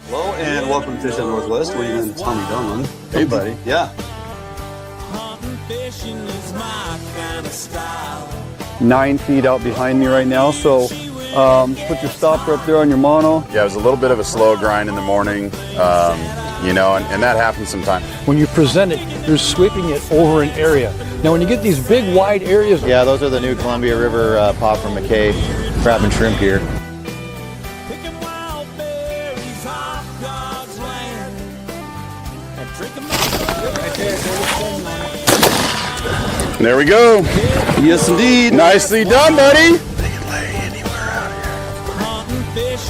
Hello and welcome to Fish on Northwest. Where you been, Tommy Dunlin? Hey, buddy. Yeah. 9 feet out behind me right now, so put your stopper up there on your mono. Yeah, it was a little bit of a slow grind in the morning, you know, and that happens sometimes. When you present it, you're sweeping it over an area. Now, when you get these big, wide areas... Yeah, those are the new Columbia River pop from McKay Crab and Shrimp Gear. There we go. Yes, indeed. Nicely done, buddy.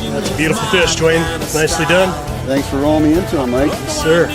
That's a beautiful fish, Dwayne. Nicely done. Thanks for rolling me into him, Mike. Yes, sir.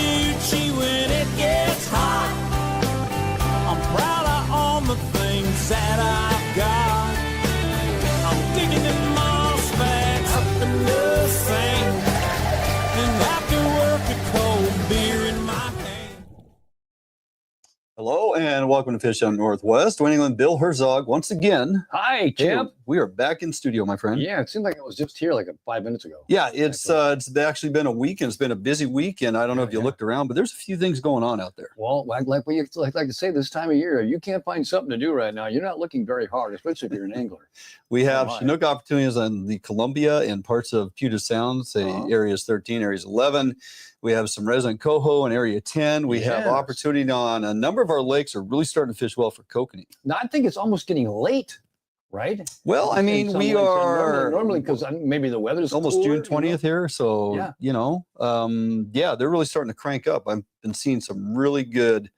Hello and welcome to Fish on Northwest. New England, Bill Herzog once again. Hi, champ. Hey, we are back in studio, my friend. Yeah, it seemed like it was just here like 5 minutes ago. Yeah, it's actually been a week, and it's been a busy week, and I don't know if you looked around, but there's a few things going on out there. Well, like we like to say this time of year, you can't find something to do right now. You're not looking very hard, especially if you're an angler. We have Chinook opportunities on the Columbia and parts of Puget Sound, say areas 13, areas 11. We have some Resident Coho in area 10. We have opportunity on a number of our lakes are really starting to fish well for kokanee. Now, I think it's almost getting late, right? Well, I mean, we are normally because maybe the weather's almost cooler, June 20th here. So, yeah. You know, yeah, they're really starting to crank up. I've been seeing some really good,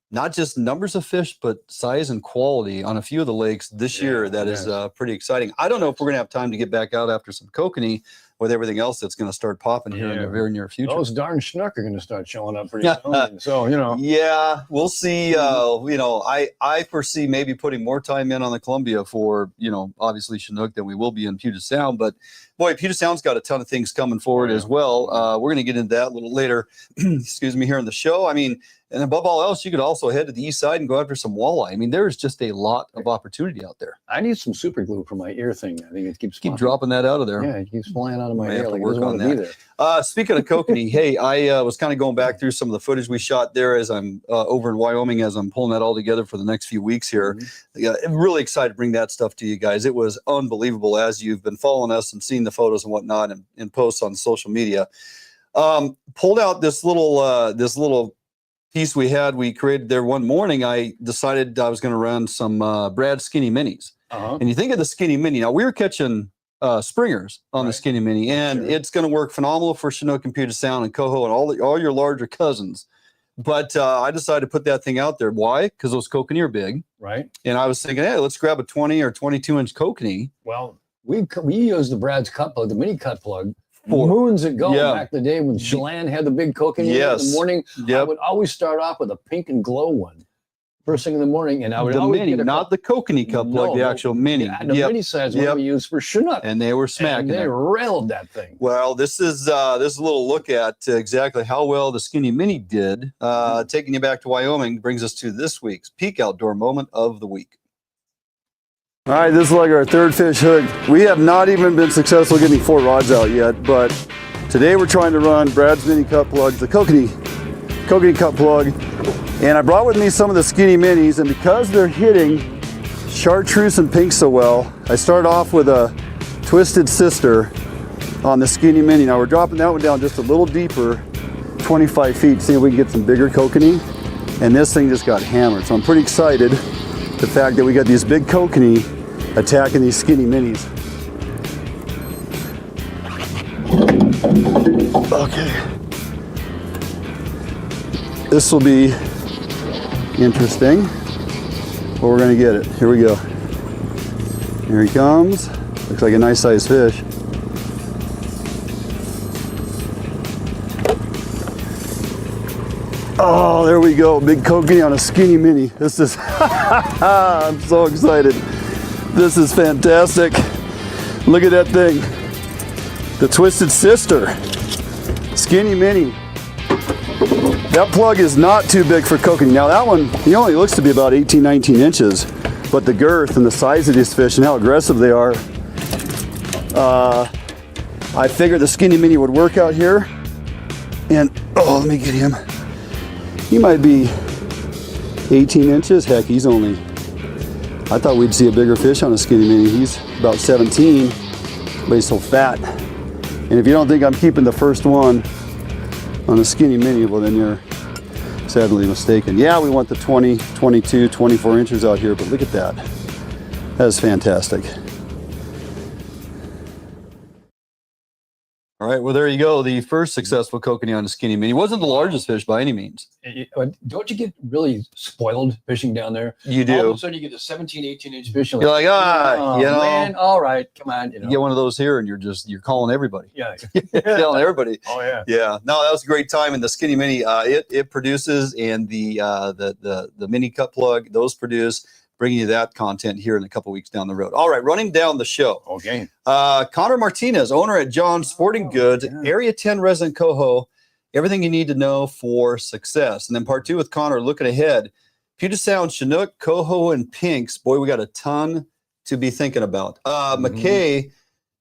not just numbers of fish, but size and quality on a few of the lakes this year. That is pretty exciting. I don't know if we're going to have time to get back out after some kokanee with everything else that's going to start popping here in the very near future. Those darn Chinook are going to start showing up pretty soon. So, you know. Yeah, we'll see. You know, I foresee maybe putting more time in on the Columbia for, you know, obviously Chinook than we will be in Puget Sound. But boy, Puget Sound's got a ton of things coming forward as well. We're going to get into that a little later, excuse me, here in the show. I mean, and above all else, you could also head to the east side and go after some walleye. I mean, there's just a lot of opportunity out there. I need some super glue for my ear thing. I think it keeps dropping that out of there. Yeah, it keeps flying out of my ear. Like it work doesn't on want to be that. Speaking of kokanee, hey, I was kind of going back through some of the footage we shot there as I'm over in Wyoming as I'm pulling that all together for the next few weeks here. Yeah, I'm really excited to bring that stuff to you guys. It was unbelievable as you've been following us and seeing the photos and whatnot and posts on social media. Pulled out this little piece we created there one morning. I decided I was going to run some Brad Skinny Minis. And you think of the Skinny Mini. Now, we were catching springers on the Skinny Mini, and it's going to work phenomenal for Chinook and Puget Sound and Coho and all your larger cousins. But I decided to put that thing out there. Why? Because those kokanee are big. Right. And I was thinking, hey, let's grab a 20 or 22-inch kokanee. Well, we used the Brad's cut plug, the mini cut plug, moons ago, back in the day when Chelan had the big kokanee in the morning. I would always start off with a pink and glow one first thing in the morning, and I would always get not the kokanee cut plug, the actual mini. The mini size one we used for Chinook, and they were smacking. And they railed that thing. Well, this is a little look at exactly how well the Skinny Mini did. Taking you back to Wyoming brings us to this week's peak outdoor moment of the week. All right, this is like our third fish hook. We have not even been successful getting 4 rods out yet, but today we're trying to run Brad's mini cut plugs, the kokanee cut plug, and I brought with me some of the Skinny Minis, and because they're hitting chartreuse and pink so well, I started off with a Twisted Sister on the Skinny Mini. Now we're dropping that one down just a little deeper, 25 feet, see if we can get some bigger kokanee, and this thing just got hammered, so I'm pretty excited. The fact that we got these big kokanee attacking these Skinny Minis. Okay. This will be interesting, but we're gonna get it. Here we go. Here he comes. Looks like a nice sized fish. Oh, there we go. Big kokanee on a Skinny Mini. This is, I'm so excited. This is fantastic. Look at that thing. The Twisted Sister. Skinny Mini. That plug is not too big for kokanee. Now that one, he only looks to be about 18, 19 inches, but the girth and the size of these fish and how aggressive they are, I figured the skinny mini would work out here. And, oh, let me get him. He might be 18 inches. Heck, he's only, I thought we'd see a bigger fish on a skinny mini. He's about 17, but he's so fat. And if you don't think I'm keeping the first one on a skinny mini, well, then you're sadly mistaken. Yeah, we want the 20, 22, 24 inches out here, but look at that. That is fantastic. All right, well, there you go. The first successful kokanee on a skinny mini. Wasn't the largest fish by any means. Don't you get really spoiled fishing down there? You do. All of a sudden you get a 17, 18-inch fish. You're like, you know. Man, all right, come on. You get one of those here and you're calling everybody. Yeah. You're telling everybody. Oh, yeah. Yeah. No, that was a great time. And the skinny mini, it produces, and the mini cut plug, those produce, bringing you that content here in a couple weeks down the road. All right, running down the show. Okay. Connor Martinez, owner at John's Sporting Goods, Area 10 Resident Coho. Everything you need to know for success. And then part 2 with Connor, looking ahead. Puget Sound, Chinook, Coho, and Pinks. Boy, we got a ton to be thinking about. McKay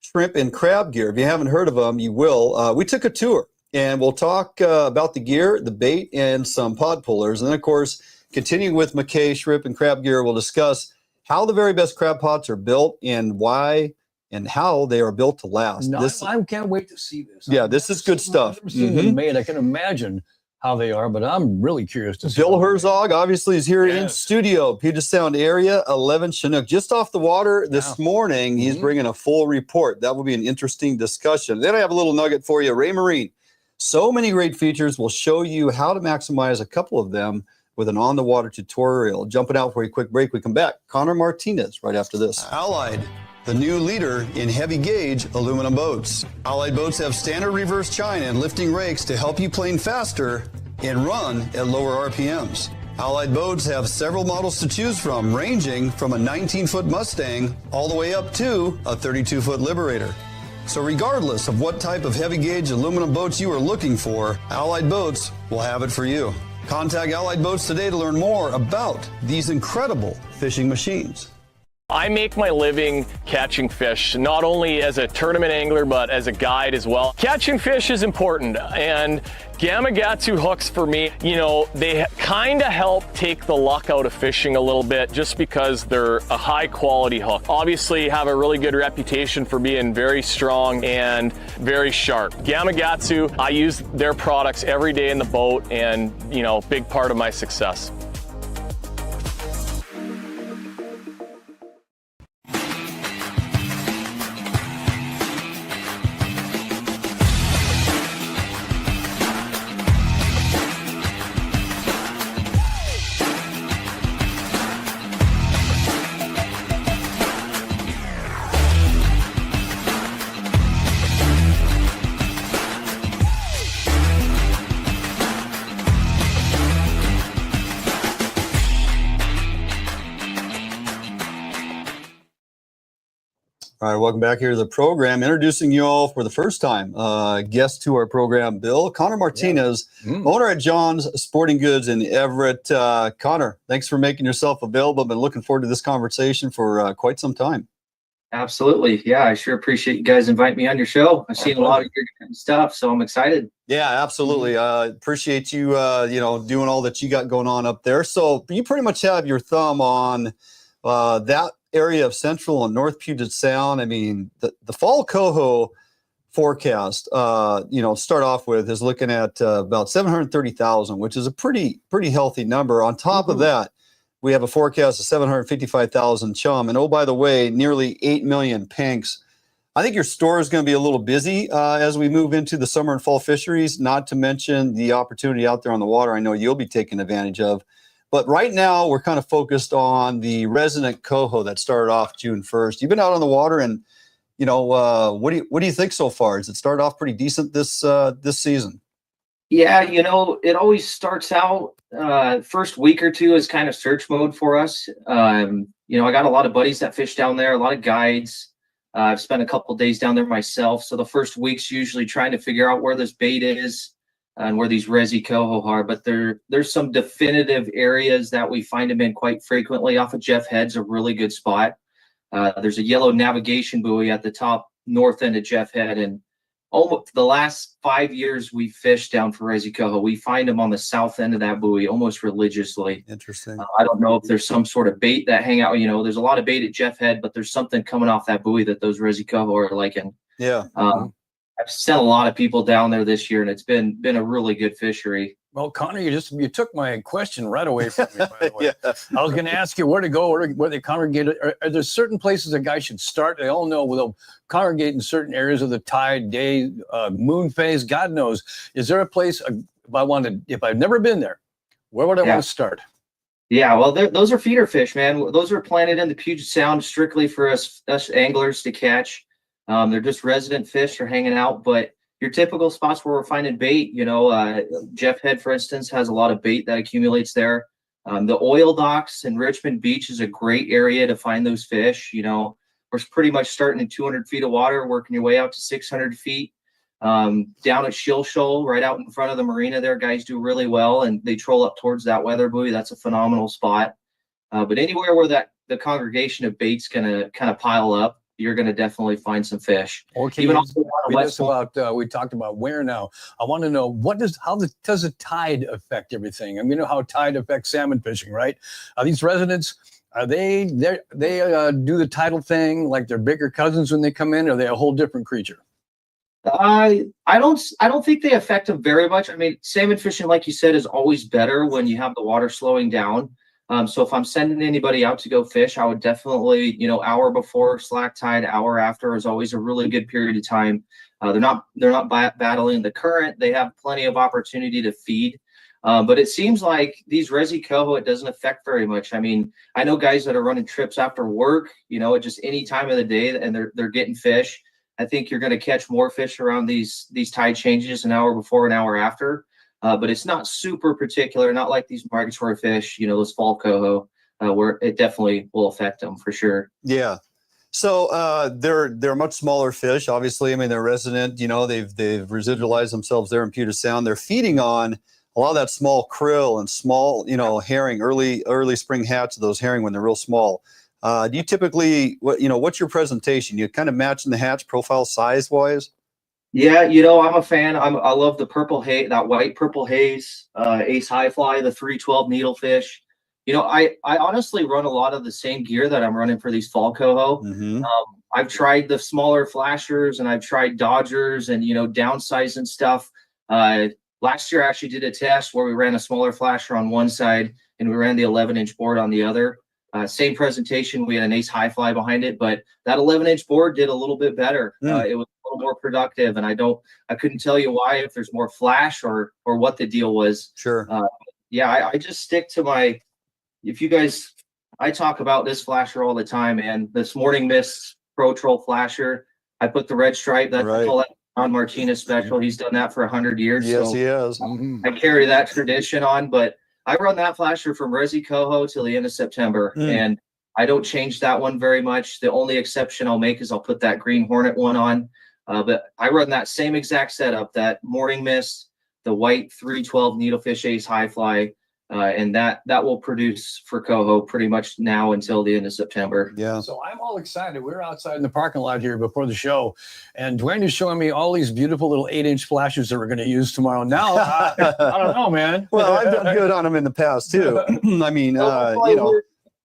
Shrimp and Crab Gear. If you haven't heard of them, you will. We took a tour, and we'll talk about the gear, the bait, and some pod pullers. And then, of course, continuing with McKay Shrimp and Crab Gear, we'll discuss how the very best crab pots are built and why and how they are built to last. No, I can't wait to see this. Yeah, this is good stuff. I've never seen them made. I can imagine how they are, but I'm really curious to see. Bill Herzog obviously is here in studio, Puget Sound area, 11 Chinook, just off the water this morning. He's bringing a full report. That will be an interesting discussion. Then I have a little nugget for you, Ray Marine. So many great features. We'll show you how to maximize a couple of them with an on-the-water tutorial. Jumping out for a quick break. We come back. Connor Martinez right after this. Allied, the new leader in heavy gauge aluminum boats. Allied boats have standard reverse chine and lifting rakes to help you plane faster and run at lower RPMs. Allied boats have several models to choose from, ranging from a 19-foot Mustang all the way up to a 32-foot Liberator. So regardless of what type of heavy gauge aluminum boats you are looking for, Allied Boats will have it for you. Contact Allied Boats today to learn more about these incredible fishing machines. I make my living catching fish, not only as a tournament angler, but as a guide as well. Catching fish is important, and Gamakatsu hooks for me, you know, they kind of help take the luck out of fishing a little bit just because they're a high quality hook. Obviously have a really good reputation for being very strong and very sharp. Gamakatsu, I use their products every day in the boat, and, you know, big part of my success. All right, welcome back here to the program. Introducing you all for the first time, guest to our program, Bill. Connor Martinez, owner at John's Sporting Goods in Everett. Connor, thanks for making yourself available. I've been looking forward to this conversation for quite some time. Absolutely. Yeah, I sure appreciate you guys inviting me on your show. I've seen a lot of your stuff, so I'm excited. Yeah, absolutely. Appreciate you, doing all that you got going on up there. So you pretty much have your thumb on that area of Central and North Puget Sound. I mean, the fall coho forecast, start off with is looking at about 730,000, which is a pretty healthy number. On top of that, we have a forecast of 755,000 chum. And oh, by the way, nearly 8 million pinks. I think your store is going to be a little busy as we move into the summer and fall fisheries, not to mention the opportunity out there on the water I know you'll be taking advantage of. But right now, we're kind of focused on the Resident Coho that started off June 1st. You've been out on the water, and what do you think so far? Has it started off pretty decent this season? Yeah, it always starts out first week or two is kind of search mode for us. I got a lot of buddies that fish down there, a lot of guides. I've spent a couple of days down there myself, so the first week's usually trying to figure out where this bait is and where these Resi Coho are, but there's some definitive areas that we find them in quite frequently. Off of Jeff Head's a really good spot. There's a yellow navigation buoy at the top north end of Jeff Head, and almost the last 5 years we fished down for Resident Coho. We find them on the south end of that buoy almost religiously. Interesting. I don't know if there's some sort of bait that hang out. There's a lot of bait at Jeff Head, but there's something coming off that buoy that those Resident Coho are liking. Yeah. I've sent a lot of people down there this year, and it's been a really good fishery. Well, Connor, you took my question right away from me, by the way. Yeah. I was going to ask you where to go, where they congregate. Are there certain places a guy should start? They all know they'll congregate in certain areas of the tide, day, moon phase. God knows. Is there a place if I've never been there, where would I want to start? Yeah, well, those are feeder fish, man. Those are planted in the Puget Sound strictly for us anglers to catch. They're just resident fish. They're hanging out, but your typical spots where we're finding bait, Jeff Head, for instance, has a lot of bait that accumulates there. The oil docks in Richmond Beach is a great area to find those fish. We're pretty much starting in 200 feet of water, working your way out to 600 feet. Down at Shill Shoal, right out in front of the marina there, guys do really well, and they troll up towards that weather buoy. That's a phenomenal spot. But anywhere where the congregation of bait's going to kind of pile up, you're going to definitely find some fish. Okay. Even we talked about where now. I want to know how does the tide affect everything? I mean, how tide affects salmon fishing, right? Are these residents, they do the tidal thing like they're bigger cousins when they come in, or are they a whole different creature? I don't think they affect them very much. I mean, salmon fishing, like you said, is always better when you have the water slowing down. So if I'm sending anybody out to go fish, I would definitely, hour before slack tide, hour after is always a really good period of time. They're not battling the current. They have plenty of opportunity to feed. But it seems like these Resident Coho, it doesn't affect very much. I mean, I know guys that are running trips after work, at just any time of the day, and they're getting fish. I think you're going to catch more fish around these tide changes an hour before, an hour after. But it's not super particular, not like these migratory fish, those fall coho, where it definitely will affect them for sure. Yeah. So they're much smaller fish. Obviously, I mean, they're resident. They've residualized themselves there in Puget Sound. They're feeding on a lot of that small krill and small, herring, early spring hatch of those herring when they're real small. Do you typically, what's your presentation? You kind of matching the hatch profile size wise? Yeah, I'm a fan. I love the purple haze, that white purple haze, ace high fly, the 312 needlefish. I honestly run a lot of the same gear that I'm running for these fall coho. Mm-hmm. I've tried the smaller flashers, and I've tried Dodgers and, downsizing stuff. Last year I actually did a test where we ran a smaller flasher on one side and we ran the 11-inch board on the other. Same presentation, we had an ace high fly behind it, but that 11-inch board did a little bit better. It was a little more productive, and I couldn't tell you why, if there's more flash or what the deal was. Sure. I just stick to I talk about this flasher all the time, and this Morning Mist Pro Troll flasher, I put the red stripe, that's right. On Martinis special. He's done that for 100 years. Yes, so he has. I carry that tradition on, but I run that flasher from Resident Coho till the end of September, and I don't change that one very much. The only exception I'll make is I'll put that Green Hornet one on, but I run that same exact setup, that Morning Mist, the white 312 needlefish ace high fly, and that will produce for coho pretty much now until the end of September. Yeah. So I'm all excited. We're outside in the parking lot here before the show, and Dwayne is showing me all these beautiful little 8-inch flashers that we're going to use tomorrow. Now, I don't know, man. Well, I've done good on them in the past too. I mean,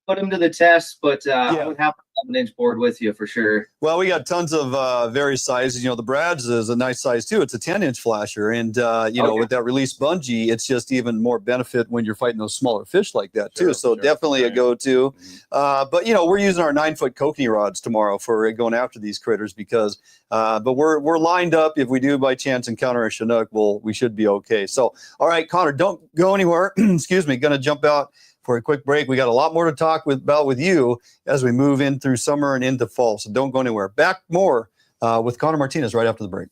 put them to the test, but I would have a 7-inch board with you for sure. Well, we got tons of various sizes. The Brad's is a nice size too. It's a 10-inch flasher, and with that release bungee, it's just even more benefit when you're fighting those smaller fish like that too. So definitely a go-to. But we're using our 9-foot kokanee rods tomorrow for going after these critters because. But we're lined up. If we do by chance encounter a Chinook, we should be okay. So, all right, Connor, don't go anywhere. Excuse me. Going to jump out for a quick break. We got a lot more to talk about with you as we move in through summer and into fall. So don't go anywhere. Back more with Connor Martinez right after the break.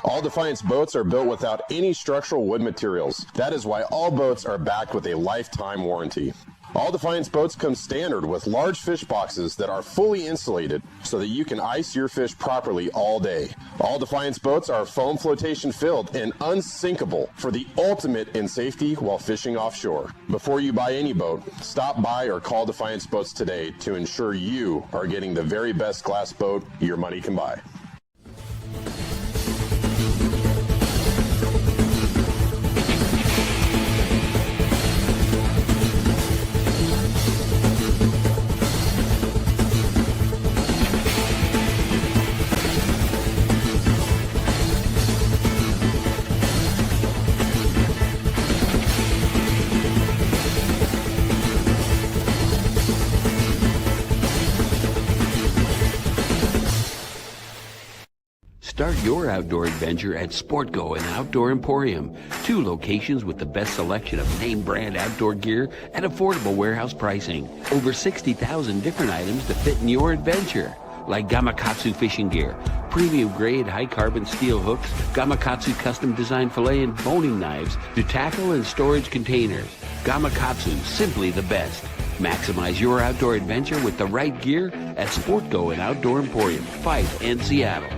All Defiance boats are built without any structural wood materials. That is why all boats are backed with a lifetime warranty. All Defiance boats come standard with large fish boxes that are fully insulated so that you can ice your fish properly all day. All Defiance boats are foam flotation filled and unsinkable for the ultimate in safety while fishing offshore. Before you buy any boat, stop by or call Defiance Boats today to ensure you are getting the very best glass boat your money can buy. Start your outdoor adventure at Coho and Outdoor Emporium, 2 locations with the best selection of name brand outdoor gear at affordable warehouse pricing. Over 60,000 different items to fit in your adventure, like Gamakatsu fishing gear, premium grade high carbon steel hooks, Gamakatsu custom designed fillet and boning knives to tackle and storage containers. Gamakatsu, simply the best. Maximize your outdoor adventure with the right gear at Coho and Outdoor Emporium, Fife and Seattle.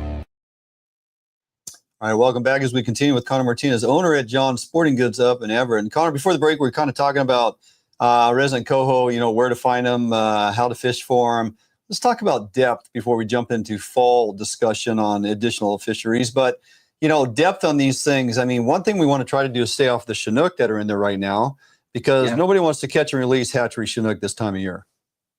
All right, welcome back as we continue with Connor Martinez, owner at John's Sporting Goods up in Everett. And Connor, before the break, we were kind of talking about Resident Coho, you know, where to find them, how to fish for them. Let's talk about depth before we jump into fall discussion on additional fisheries. But, you know, depth on these things. I mean, one thing we want to try to do is stay off the Chinook that are in there right now, because nobody wants to catch and release hatchery Chinook this time of year.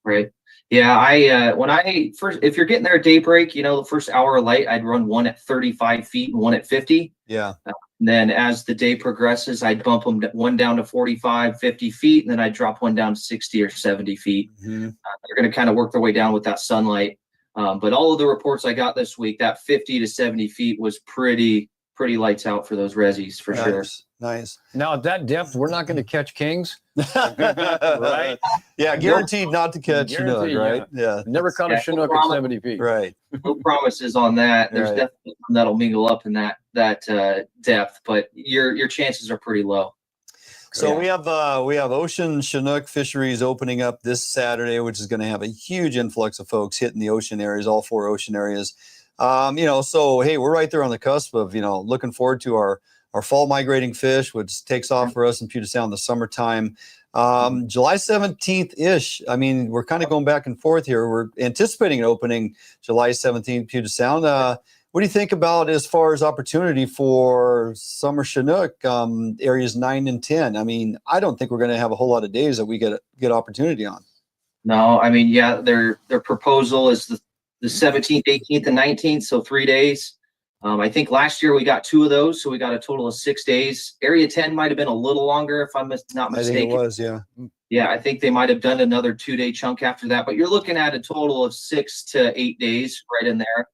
Right. Yeah, when I first, if you're getting there at daybreak, you know, the first hour of light, I'd run one at 35 feet and one at 50. Yeah. And then as the day progresses, I'd bump them one down to 45, 50 feet, and then I'd drop one down to 60 or 70 feet. Mm-hmm. They're going to kind of work their way down with that sunlight. But all of the reports I got this week, that 50 to 70 feet was pretty lights out for those resis for sure. Nice. Now at that depth, we're not going to catch kings, right? Yeah, guaranteed not to catch Chinook, right? Yeah. Never caught a Chinook at 70 feet. Right. No promises on that. There's definitely some that'll mingle up in that depth, but your chances are pretty low. So we have ocean Chinook fisheries opening up this Saturday, which is going to have a huge influx of folks hitting the ocean areas, all 4 ocean areas. You know, so hey, we're right there on the cusp of, you know, looking forward to our fall migrating fish, which takes off for us in Puget Sound in the summertime. July 17th-ish. I mean, we're kind of going back and forth here. We're anticipating an opening July 17th, Puget Sound. What do you think about as far as opportunity for summer Chinook, areas 9 and 10? I mean, I don't think we're going to have a whole lot of days that we get opportunity on. No, I mean, yeah, their proposal is the 17th, 18th, and 19th, so 3 days. I think last year we got 2 of those, so we got a total of 6 days. Area 10 might have been a little longer, if I'm not mistaken. I think it was, yeah. Yeah, I think they might have done another 2-day chunk after that, but you're looking at a total of 6 to 8 days right in there.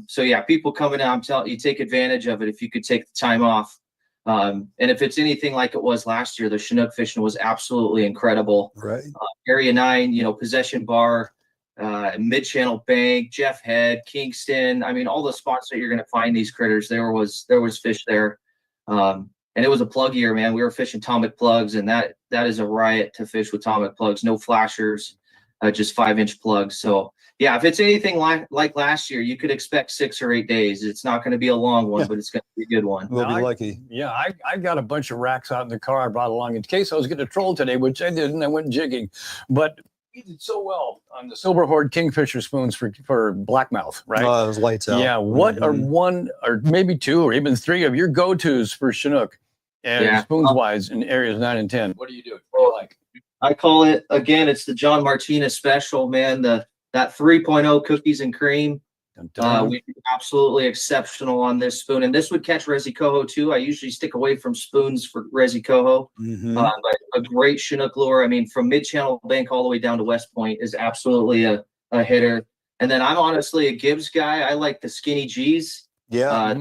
So yeah, people coming out, I'm telling you, take advantage of it if you could take the time off. And if it's anything like it was last year, the Chinook fishing was absolutely incredible. Right. Area 9, you know, Possession Bar, Mid-Channel Bank, Jeff Head, Kingston. I mean, all the spots that you're going to find these critters, there was fish there. And it was a plug year, man. We were fishing Tomic plugs, and that is a riot to fish with Tomic plugs. No flashers, just 5-inch plugs. So yeah, if it's anything like last year, you could expect 6 or 8 days. It's not going to be a long one, but it's going to be a good one. We'll be lucky. Yeah, I got a bunch of racks out in the car I brought along in case I was getting a troll today, which I didn't. I went jigging, but we did so well on the Silver Horde Kingfisher spoons for blackmouth, right? Oh, it was lights out. Yeah. What are 1 or maybe 2 or even 3 of your go-tos for Chinook and spoons wise in areas 9 and 10? What do you do? What do you like? I call it, again, it's the John Martinez special, man. That 3.0 cookies and cream. We did absolutely exceptional on this spoon, and this would catch Resident Coho too. I usually stick away from spoons for Resident Coho, but a great Chinook lure. I mean, from Mid-Channel Bank all the way down to West Point is absolutely a hitter. And then I'm honestly a Gibbs guy. I like the Skinny G's. Yeah,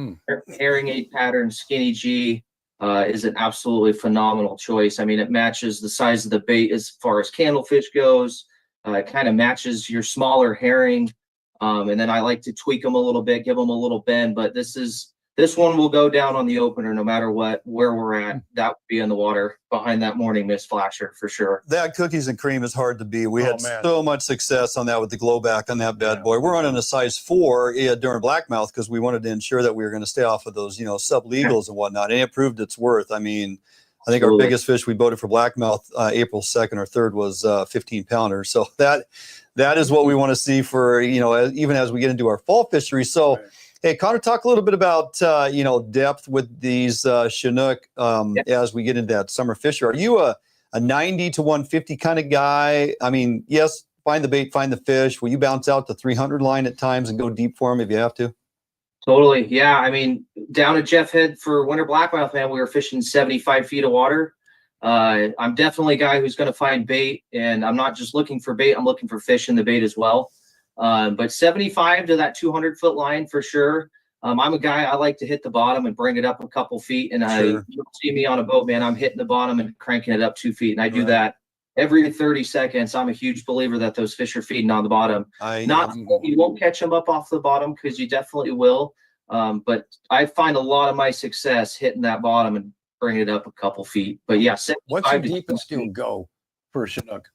herring 8 pattern Skinny G is an absolutely phenomenal choice. I mean, it matches the size of the bait as far as candlefish goes. It kind of matches your smaller herring. And then I like to tweak them a little bit, give them a little bend, but this is this one will go down on the opener no matter where we're at. That would be in the water behind that morning mist flasher for sure. That cookies and cream is hard to beat. We had so much success on that with the glow back on that bad boy. We're running a size 4 during blackmouth because we wanted to ensure that we were going to stay off of those, sub-legals and whatnot. And it proved its worth. I mean, I think our biggest fish we boated for blackmouth April 2nd or 3rd was 15 pounder. So that is what we want to see for, even as we get into our fall fishery. So, hey, Connor, talk a little bit about, depth with these Chinook as we get into that summer fishery. Are you a 90 to 150 kind of guy? I mean, yes, find the bait, find the fish. Will you bounce out the 300 line at times and go deep for them if you have to? Totally. Yeah. I mean, down at Jeff Head for winter blackmouth, man, we were fishing 75 feet of water. I'm definitely a guy who's going to find bait, and I'm not just looking for bait. I'm looking for fish in the bait as well. But 75 to that 200-foot line for sure. I'm a guy, I like to hit the bottom and bring it up a couple feet. And you see me on a boat, man, I'm hitting the bottom and cranking it up 2 feet. And I do that every 30 seconds. I'm a huge believer that those fish are feeding on the bottom. You won't catch them up off the bottom because you definitely will. But I find a lot of my success hitting that bottom and bringing it up a couple feet. But yeah, what's your deepest you'll go for a Chinook?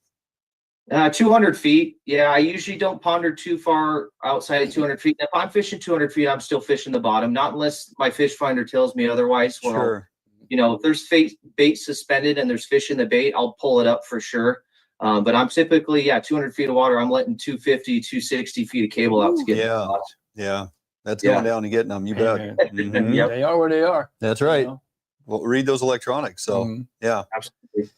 200 feet. Yeah, I usually don't ponder too far outside of 200 feet. If I'm fishing 200 feet, I'm still fishing the bottom, not unless my fish finder tells me otherwise. Well, if there's bait suspended and there's fish in the bait, I'll pull it up for sure. But I'm typically, 200 feet of water. I'm letting 250, 260 feet of cable out to get them. Yeah. That's going down and getting them. You bet. Yep. They are where they are. That's right. Well, read those electronics. So, absolutely.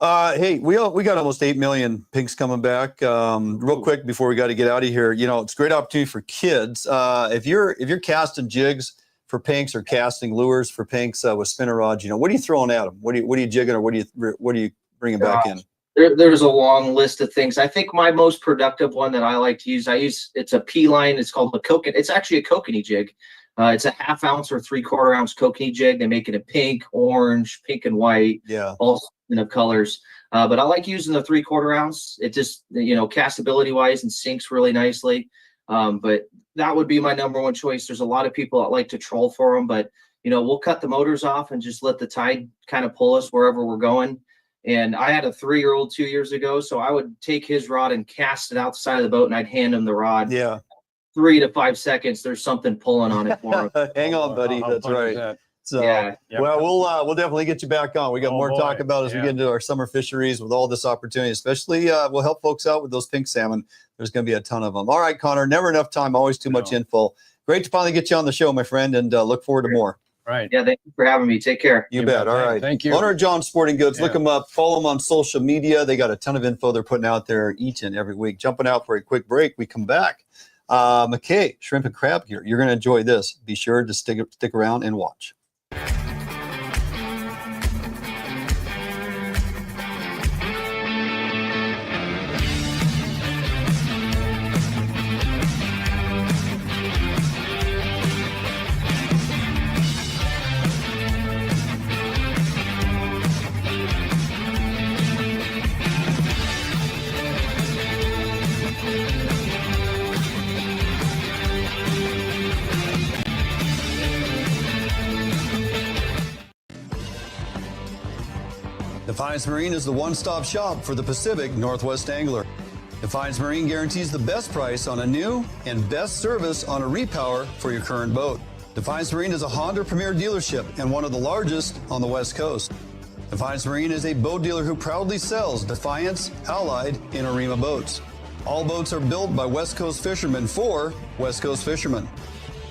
Hey, we got almost 8 million pinks coming back. Real quick before we got to get out of here, it's a great opportunity for kids. If you're casting jigs for pinks or casting lures for pinks with spinner rods, what are you throwing at them? What are you jigging, or what are you bringing back in? There's a long list of things. I think my most productive one that I like to use, it's a P line. It's called a kokanee. It's actually a kokanee jig. It's a 1/2 ounce or 3/4 ounce kokanee jig. They make it in pink, orange, pink and white, all colors. But I like using the 3/4 ounce. It just, castability wise and sinks really nicely. But that would be my number one choice. There's a lot of people that like to troll for them, but we'll cut the motors off and just let the tide kind of pull us wherever we're going. And I had a 3-year-old 2 years ago, so I would take his rod and cast it out the side of the boat, and I'd hand him the rod. 3 to 5 seconds, there's something pulling on it for him. Hang on, buddy. That's right. So, well, we'll definitely get you back on. We got more to talk about as we get into our summer fisheries with all this opportunity, especially we'll help folks out with those pink salmon. There's going to be a ton of them. All right, Connor, never enough time, always too much info. Great to finally get you on the show, my friend, and look forward to more. Right. Yeah, thank you for having me. Take care. You bet. All right. Thank you. Owner of John Sporting Goods. Look them up. Follow them on social media. They got a ton of info they're putting out there each and every week. Jumping out for a quick break. We come back. McKay Shrimp and Crab Gear. You're going to enjoy this. Be sure to stick around and watch. Defiance Marine is the one-stop shop for the Pacific Northwest angler. Defiance Marine guarantees the best price on a new and best service on a repower for your current boat. Defiance Marine is a Honda Premier dealership and one of the largest on the West Coast. Defiance Marine is a boat dealer who proudly sells Defiance, Allied, and Arima boats. All boats are built by West Coast fishermen for West Coast fishermen.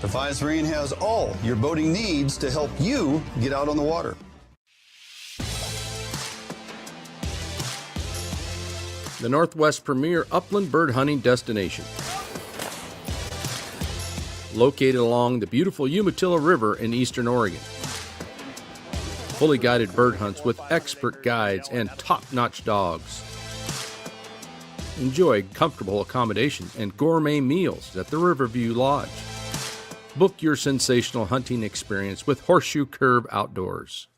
Defiance Marine has all your boating needs to help you get out on the water. The Northwest premier upland bird hunting destination. Located along the beautiful Umatilla River in eastern Oregon. Fully guided bird hunts with expert guides and top-notch dogs. Enjoy comfortable accommodations and gourmet meals at the Riverview Lodge. Book your sensational hunting experience with Horseshoe Curve Outdoors.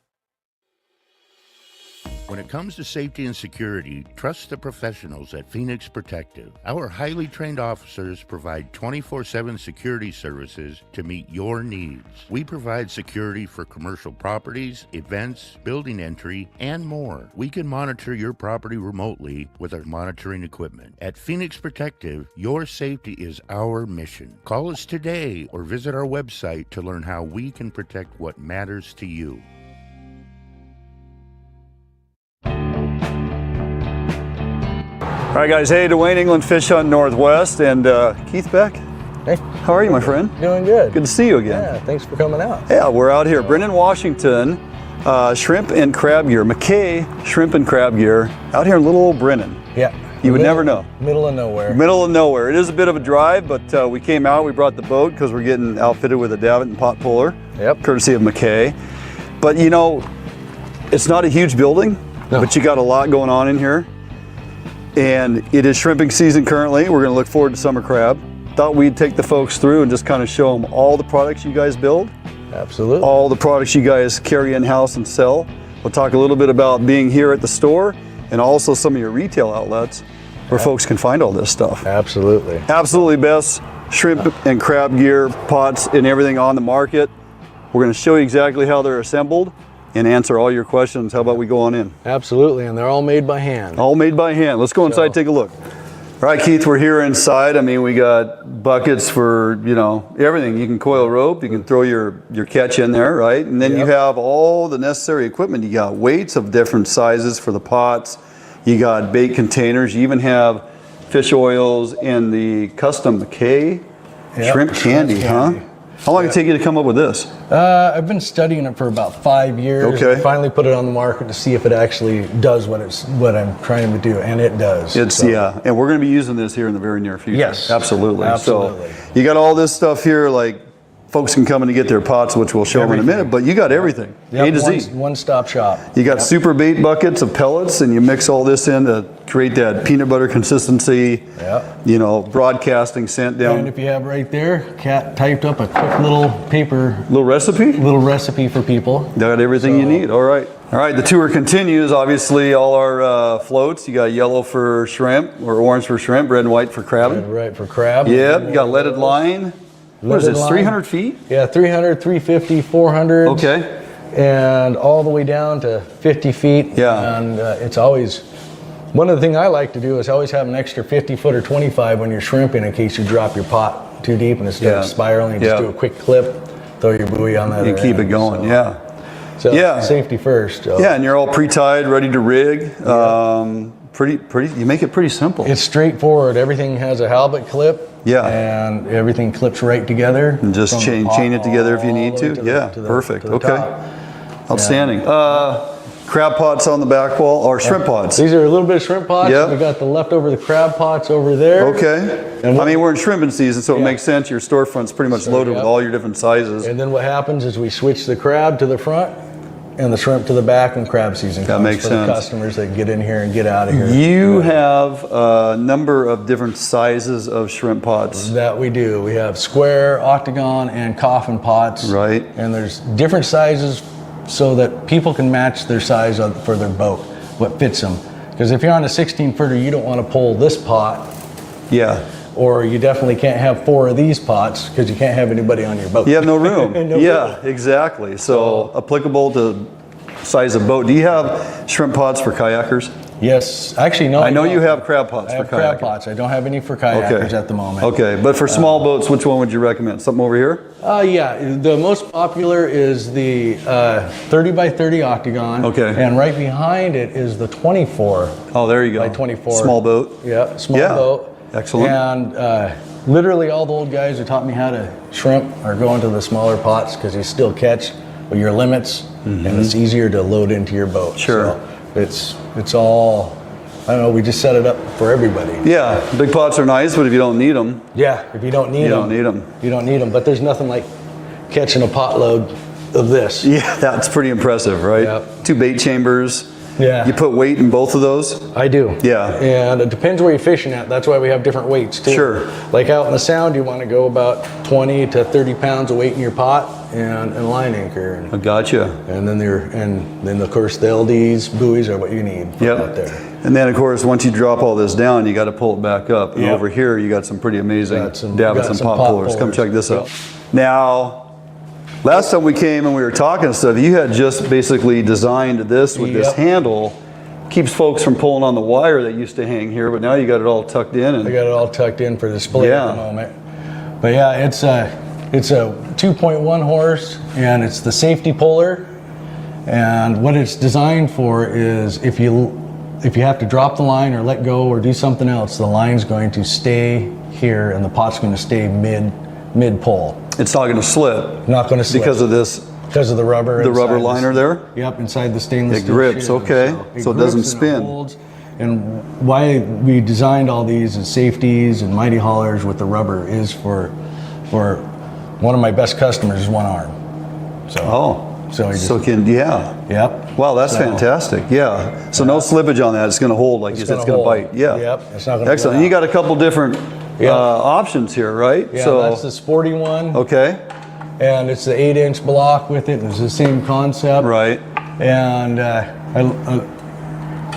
When it comes to safety and security, trust the professionals at Phoenix Protective. Our highly trained officers provide 24/7 security services to meet your needs. We provide security for commercial properties, events, building entry, and more. We can monitor your property remotely with our monitoring equipment. At Phoenix Protective, your safety is our mission. Call us today or visit our website to learn how we can protect what matters to you. All right, guys. Hey, Dwayne England, Fish Hunt Northwest, and Keith Beck. Hey. How are you, my friend? Doing good. Good to see you again. Yeah, thanks for coming out. Yeah, we're out here, Brinnon, Washington, Shrimp and Crab Gear, McKay Shrimp and Crab Gear, out here in little old Brinnon. Yeah. You would never know. Middle of nowhere. Middle of nowhere. It is a bit of a drive, but we came out, we brought the boat because we're getting outfitted with a davit and pot puller, courtesy of McKay. But you know, it's not a huge building, but you got a lot going on in here. And it is shrimping season currently. We're going to look forward to summer crab. Thought we'd take the folks through and just kind of show them all the products you guys build. Absolutely. All the products you guys carry in-house and sell. We'll talk a little bit about being here at the store and also some of your retail outlets where folks can find all this stuff. Absolutely. Absolutely best shrimp and crab gear, pots, and everything on the market. We're going to show you exactly how they're assembled and answer all your questions. How about we go on in? Absolutely, and they're all made by hand. All made by hand. Let's go inside and take a look. All right, Keith, we're here inside. I mean, we got buckets for, you know, everything. You can coil rope, you can throw your catch in there, right? And then you have all the necessary equipment. You got weights of different sizes for the pots. You got bait containers. You even have fish oils and the custom McKay shrimp candy, huh? How long did it take you to come up with this? I've been studying it for about 5 years. Okay. I finally put it on the market to see if it actually does what I'm trying to do, and it does. It's yeah, and we're going to be using this here in the very near future. Yes, absolutely. absolutely. So you got all this stuff here, like folks can come in to get their pots, which we'll show them in a minute. But you got everything, A to Z. One-stop shop. You got super bait buckets of pellets, and you mix all this in to create that peanut butter consistency. You know, broadcasting scent down. And if you have right there, Kat typed up a quick little paper. Little recipe for people. Got everything you need. All right. All right, the tour continues. Obviously, all our floats. You got yellow for shrimp, or orange for shrimp, red and white for crabbing. Right, for crab. Yep, you got leaded line. What is this, 300 feet? Yeah, 300, 350, 400. Okay. And all the way down to 50 feet. Yeah. And it's always, one of the things I like to do is always have an extra 50 foot or 25 when you're shrimping in case you drop your pot too deep and it starts spiraling. Just do a quick clip, throw your buoy on that. You keep it going, So safety first. So. Yeah, and you're all pre-tied, ready to rig. Pretty. You make it pretty simple. It's straightforward. Everything has a halibut clip. Yeah. And everything clips right together. And just chain it together if you need to. Perfect. Okay. Outstanding. Crab pots on the back wall, or shrimp pots. These are a little bit of shrimp pots. Yep. We got the leftover the crab pots over there. Okay. And I mean, we're in shrimping season, so it makes sense. Your storefront's pretty much loaded with all your different sizes. And then what happens is we switch the crab to the front and the shrimp to the back when crab season comes. That makes for sense. The customers that get in here and get out of here. You have a number of different sizes of shrimp pots. That we do. We have square, octagon, and coffin pots. Right. And there's different sizes so that people can match their size for their boat, what fits them. Because if you're on a 16-footer, you don't want to pull this pot. Yeah. Or you definitely can't have 4 of these pots because you can't have anybody on your boat. You have no room. Exactly. So applicable to size of boat. Do you have shrimp pots for kayakers? Yes. Actually, no. I know you have crab pots I for have crab kayakers. pots. I don't have any for kayakers at the moment. Okay. But for small boats, which one would you recommend? Something over here? Yeah. The most popular is the 30 by 30 octagon. Okay. And right behind it is the 24. Oh, there you go. By 24. Small boat. Yeah. Small boat. Excellent. And literally all the old guys who taught me how to shrimp are going to the smaller pots because you still catch with your limits and it's easier to load into your boat. Sure. So it's all, I don't know, we just set it up for everybody. Yeah, big pots are nice, but if you don't need them. Yeah, if you don't need them. You don't need them, but there's nothing like catching a pot load of this. Yeah, that's pretty impressive, right? 2 bait chambers. You put weight in both of those? I do. Yeah. And it depends where you're fishing at. That's why we have different weights too. Sure. Like out in the Sound, you want to go about 20 to 30 pounds of weight in your pot and a line anchor. And, I gotcha. And then of course the LDs, buoys are what you need out there. And then of course, once you drop all this down, you got to pull it back up. And over here, you got some pretty amazing davits and pop pullers. Come check this out. Now, last time we came and we were talking and stuff, you had just basically designed this with this handle. Keeps folks from pulling on the wire that used to hang here, but now you got it all tucked in. And I got it all tucked in for display at the moment. But yeah, it's a 2.1 horse, and it's the safety puller. And what it's designed for is if you have to drop the line or let go or do something else, the line's going to stay here and the pot's going to stay mid pull. It's not going to slip. Not going to slip. Because of this. Because of the rubber. The rubber liner there? Yep, inside the stainless steel. It grips, okay. So it doesn't spin. And why we designed all these as safeties and mighty haulers with the rubber is for one of my best customers is one arm. So Yep. Wow, that's fantastic. Yeah. So no slippage on that. It's going to hold like it's going to bite. Yeah. Yep. It's not going to. Excellent. And you got a couple different options here, right? Yeah. So that's the sporty one. Okay. And it's the 8-inch block with it. It's the same concept. Right. And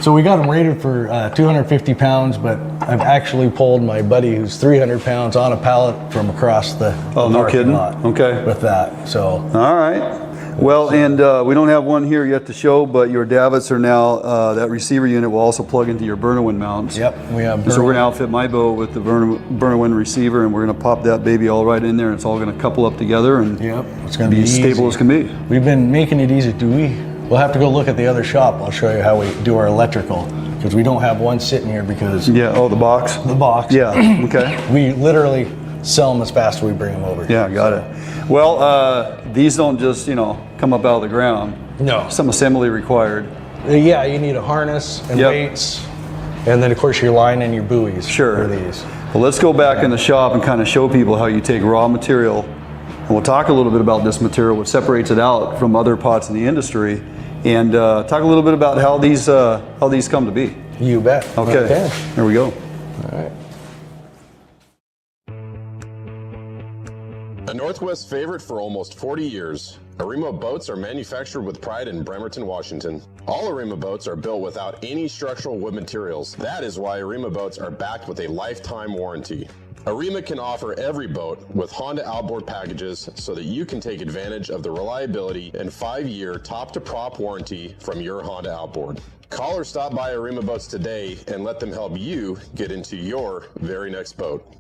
so we got them rated for 250 pounds, but I've actually pulled my buddy who's 300 pounds on a pallet from across the no kidding. lot. Okay. With that, so. All right. Well, and we don't have one here yet to show, but your davits are now, that receiver unit will also plug into your Brinnon mounts. Yep, we have So we're going to outfit my boat with the Brinnon receiver, and we're going to pop that baby all right in there, and it's all going to couple up together and it's going to be stable easy. as can be. We've been making it easy. We'll have to go look at the other shop. I'll show you how we do our electrical, because we don't have one sitting here because... Yeah, the box? The box. Yeah, okay. We literally sell them as fast as we bring them over. Yeah, got it. Well, these don't just, come up out of the ground. No. Some assembly required. Yeah, you need a harness and weights, and then of course your line and your buoys for these. Well, let's go back in the shop and kind of show people how you take raw material, and we'll talk a little bit about this material, what separates it out from other pots in the industry, and talk a little bit about how these come to be. You bet. Okay. There we go. All right. A Northwest favorite for almost 40 years, Arima boats are manufactured with pride in Bremerton, Washington. All Arima boats are built without any structural wood materials. That is why Arima boats are backed with a lifetime warranty. Arima can offer every boat with Honda outboard packages so that you can take advantage of the reliability and 5-year top-to-prop warranty from your Honda outboard. Call or stop by Arima Boats today and let them help you get into your very next boat.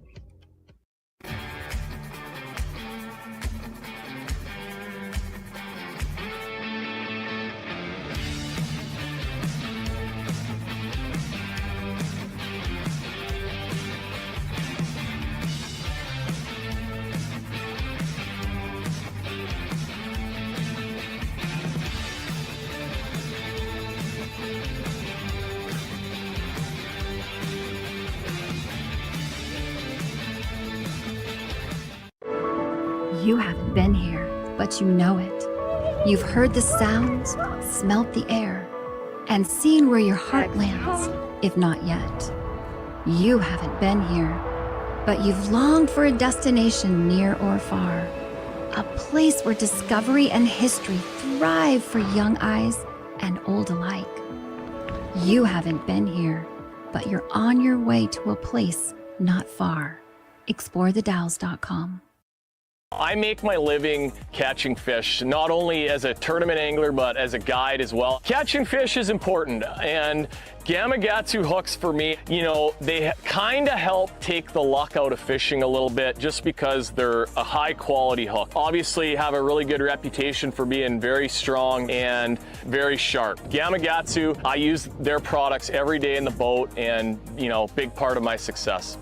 You haven't been here, but you know it. You've heard the sounds, smelt the air, and seen where your heart lands, if not yet. You haven't been here, but you've longed for a destination near or far. A place where discovery and history thrive for young eyes and old alike. You haven't been here, but you're on your way to a place not far. ExploreTheDalles.com. I make my living catching fish, not only as a tournament angler, but as a guide as well. Catching fish is important, and Gamakatsu hooks for me, they kind of help take the luck out of fishing a little bit just because they're a high quality hook. Obviously have a really good reputation for being very strong and very sharp. Gamakatsu, I use their products every day in the boat, and big part of my success.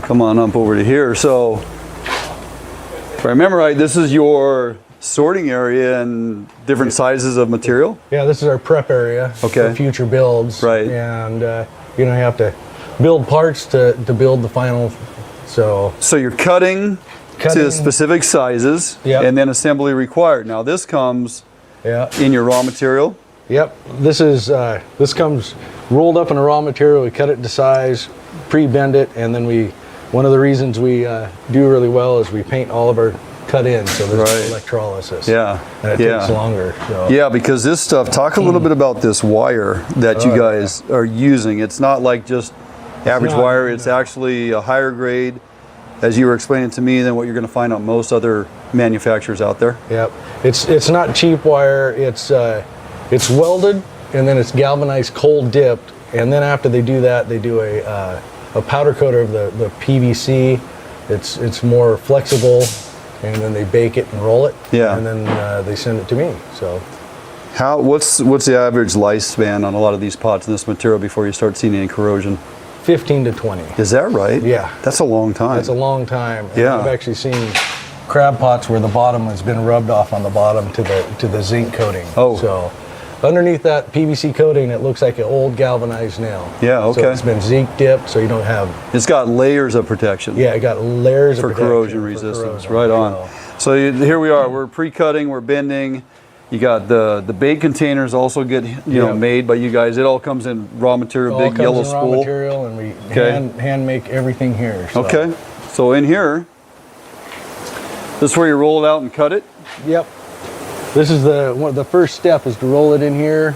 Come on up over to here. So, if I remember right, this is your sorting area and different sizes of material? Yeah, this is our prep area for future builds. Right. And, you have to build parts to build the final, so. So you're cutting to specific sizes, and then assembly required. Now this comes in your raw material. Yep, this comes rolled up in a raw material. We cut it to size, pre-bend it, and then one of the reasons we do really well is we paint all of our cut in, so there's no electrolysis. Yeah, and it takes longer. So. Yeah, because this stuff. Talk a little bit about this wire that you guys are using. It's not like just average wire. It's actually a higher grade, as you were explaining to me, than what you're going to find on most other manufacturers out there. Yep, it's not cheap wire. It's welded and then it's galvanized cold dipped, and then after they do that, they do a powder coater of the PVC. It's more flexible, and then they bake it and roll it. Yeah, and then they send it to me. So, what's the average lifespan on a lot of these pots in this material before you start seeing any corrosion? 15 to 20. Is that right? Yeah, that's a long time. That's a long time. And yeah, I've actually seen crab pots where the bottom has been rubbed off on the bottom to the zinc coating. Oh, so underneath that PVC coating, it looks like an old galvanized nail. Yeah, okay. So it's been zinc dipped, so you don't have. It's got layers of protection. Yeah, it got layers for of corrosion resistance. Right on. So here we are. We're pre-cutting. We're bending. You got the bait containers also get made by you guys. It all comes in raw material, big yellow spool. Raw material, and we hand make everything here. So. Okay. So in here, this is where you roll it out and cut it. Yep. This is the first step is to roll it in here,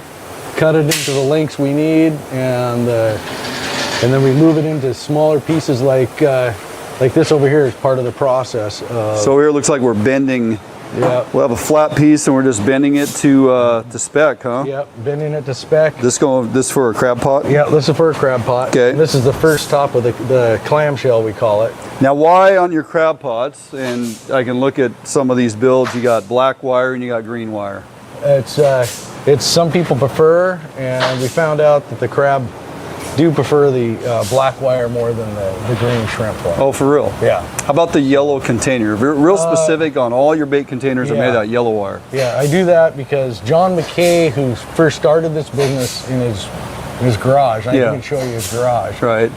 cut it into the lengths we need, and then we move it into smaller pieces like this over here is part of the process. So here it looks like we're bending. Yeah. We'll have a flat piece and we're just bending it to spec, huh? Yep, bending it to spec. This for a crab pot? Yeah, this is for a crab pot. Okay. And this is the first top of the clamshell, we call it. Now, why on your crab pots? And I can look at some of these builds. You got black wire and you got green wire. It's some people prefer, and we found out that the crab do prefer the black wire more than the green shrimp wire. Oh, for real? Yeah. How about the yellow container? Real specific on all your bait containers are made out of yellow wire. Yeah, I do that because John McKay, who first started this business in his garage, I can show you his garage. Right.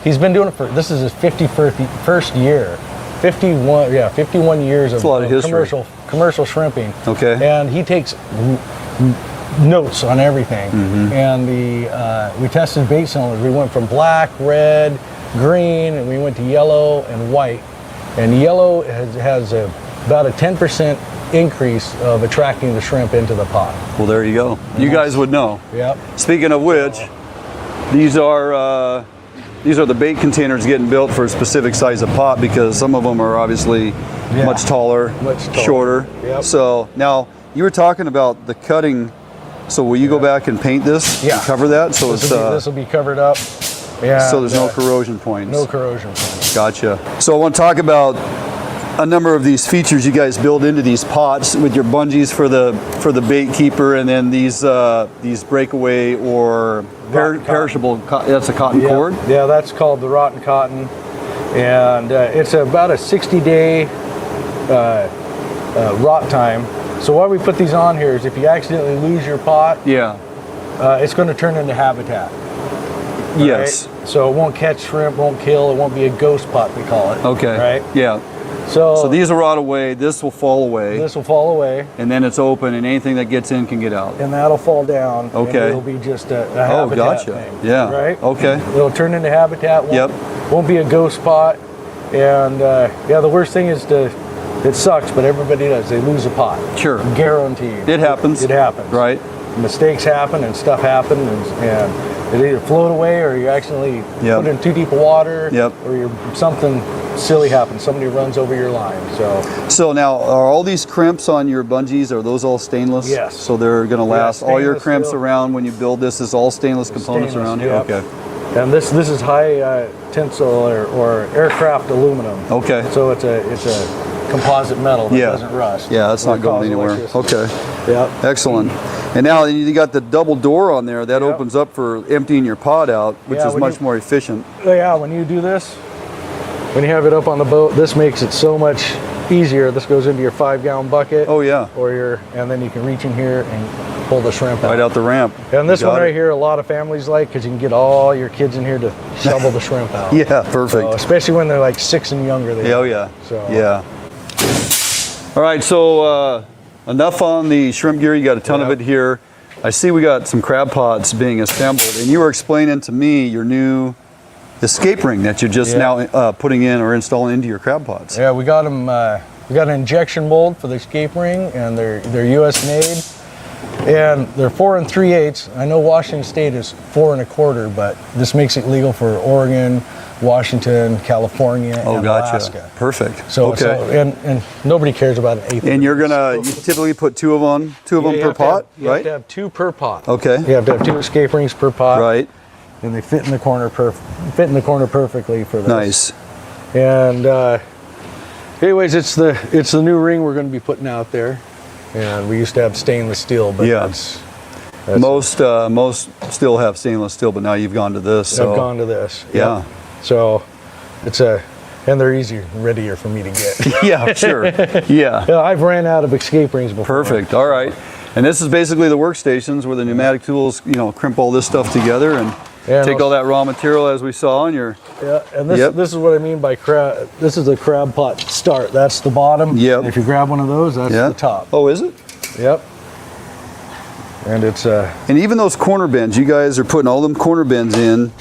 He's been doing it this is his 51st year. 51 years of, a lot of history. commercial shrimping. Okay. And he takes notes on everything. Mm-hmm. And we tested bait cylinders. We went from black, red, green, and we went to yellow and white. And yellow has about a 10% increase of attracting the shrimp into the pot. Well, there you go. You guys would know. Yep. Speaking of which, these are the bait containers getting built for a specific size of pot, because some of them are obviously much taller, shorter. Yep. So now you were talking about the cutting. So will you go back and paint this? Yeah. And cover that. So this will be covered up. Yeah. So there's no corrosion points. No corrosion points. Gotcha. So I want to talk about a number of these features you guys build into these pots with your bungees for the bait keeper, and then these breakaway or perishable. That's a cotton cord. Yeah, that's called the rotten cotton, and it's about a 60-day rot time. So why we put these on here is if you accidentally lose your pot, it's going to turn into habitat. Yes. Right? So it won't catch shrimp, won't kill, it won't be a ghost pot, we call it. Okay. Right? Yeah. So these will rot away, this will fall away. This will fall away. And then it's open, and anything that gets in can get out. And that'll fall down. Okay. And it'll be just a habitat thing. Yeah. Right? Okay. It'll turn into habitat. Won't be a ghost pot. And the worst thing is it sucks, but everybody does. They lose a pot. Sure. Guaranteed. It happens. It happens. Right. Mistakes happen and stuff happen, and it either float away or you accidentally put it in too deep of water, or something silly happens. Somebody runs over your line. So now, are all these crimps on your bungees, are those all stainless? Yes. So they're going to last. All your crimps steel. Around when you build this is all stainless components around here? Yep. Okay. And this is high tensile or aircraft aluminum. Okay. So it's a composite metal that doesn't rust. Yeah, that's not going anywhere. Electricity. Okay. Yeah. Excellent. And now you got the double door on there that opens up for emptying your pot out, which is much more efficient. Yeah, when you do this, when you have it up on the boat, this makes it so much easier, this goes into your 5-gallon bucket. Oh yeah. And then you can reach in here and pull the shrimp out. Right out the ramp. And this one right here, a lot of families like, because you can get all your kids in here to shovel the shrimp out. Yeah, perfect. So, especially when they're like 6 and younger. Oh yeah. So yeah. All right, so enough on the shrimp gear. You got a ton of it here. I see we got some crab pots being assembled, and you were explaining to me your new escape ring that you're just now putting in or installing into your crab pots. Yeah, we got them. We got an injection mold for the escape ring, and they're U.S. made, and they're 4 3/8. I know Washington State is 4 1/4, but this makes it legal for Oregon, Washington, California, and Alaska. Perfect. So, okay. And nobody cares about an eighth. And you typically put two of them per pot, you right? have to have 2 per pot. Okay. You have to have 2 escape rings per pot. Right. And they fit in the corner perfectly for this. Nice. And anyways, it's the new ring we're going to be putting out there. And we used to have stainless steel, but that's most still have stainless steel, but now you've gone to this. So. I've gone to this. Yeah. Yep. So it's and they're easier and readier for me to get. Yeah, sure. Yeah. I've ran out of escape rings before. Perfect. All right. And this is basically the workstations where the pneumatic tools, crimp all this stuff together and take all that raw material as we saw in your. Yeah, and this is what I mean by crab. This is the crab pot start. That's the bottom. Yep. If you grab one of those, that's the top. Oh, is it? Yep. And it's and even those corner bends, you guys are putting all them corner bends in.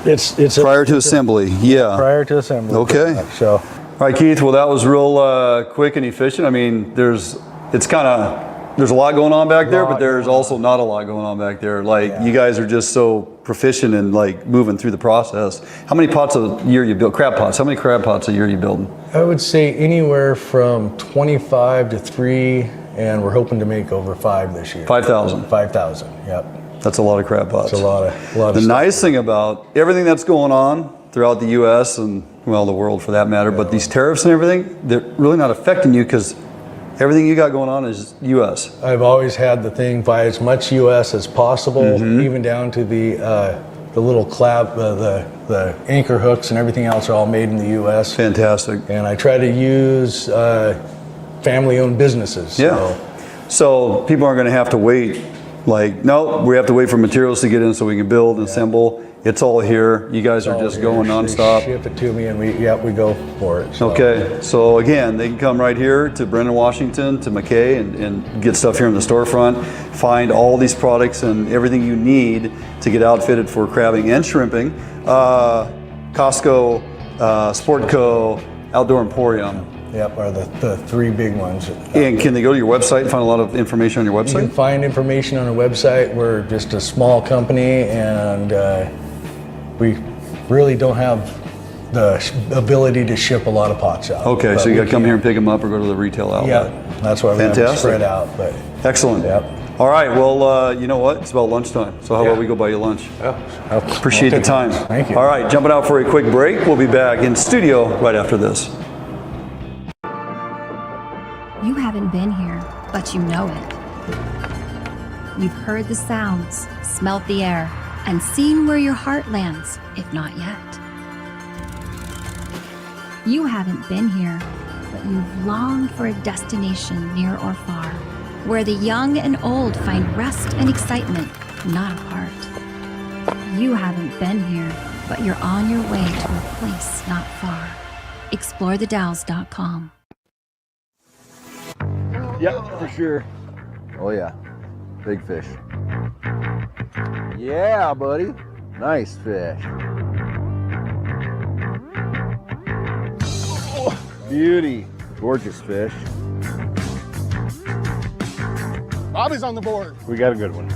It's prior to assembly. Yeah. Prior to assembly. Okay. So. All right, Keith. Well, that was real quick and efficient. I mean, there's a lot going on back there, but there's also not a lot going on back there. Like you guys are just so proficient in like moving through the process. How many pots a year you build? Crab pots. How many crab pots a year you building? I would say anywhere from 25 to 3, and we're hoping to make over 5 this year. 5,000. 5,000. Yep. That's a lot of crab pots. It's a lot of The stuff. nice thing about everything that's going on throughout the U.S. and well, the world for that matter, but these tariffs and everything, they're really not affecting you because everything you got going on is U.S. I've always had the thing, buy as much U.S. as possible, even down to the little clap, the anchor hooks and everything else are all made in the U.S. Fantastic. And I try to use family-owned businesses. Yeah. So people aren't going to have to wait. Like, no, we have to wait for materials to get in so we can build and assemble. It's all here. You guys are just going nonstop. They ship it to me and we go for it. So. Okay, so again, they can come right here to Brinnon, Washington, to McKay and get stuff here in the storefront. Find all these products and everything you need to get outfitted for crabbing and shrimping. Costco, Sportco, Outdoor Emporium. Yep, are the 3 big ones. And can they go to your website and find a lot of information on your website? You can find information on our website. We're just a small company and we really don't have the ability to ship a lot of pots out. Okay, so you got to come here and pick them up or go to the retail outlet. Yeah, that's why we have them spread out. But excellent. Yep. All right, well, you know what? It's about lunchtime, so how about we go buy you lunch? Appreciate the time. Thank you. All right, jumping out for a quick break. We'll be back in studio right after this. You haven't been here, but you know it. You've heard the sounds, smelt the air, and seen where your heart lands, if not yet. You haven't been here, but you've longed for a destination near or far, where the young and old find rest and excitement, not apart. You haven't been here, but you're on your way to a place not far. ExploreTheDalles.com. Yep, for sure. Oh yeah, big fish. Yeah, buddy. Nice fish. Oh, beauty. Gorgeous fish. Bobby's on the board. We got a good one.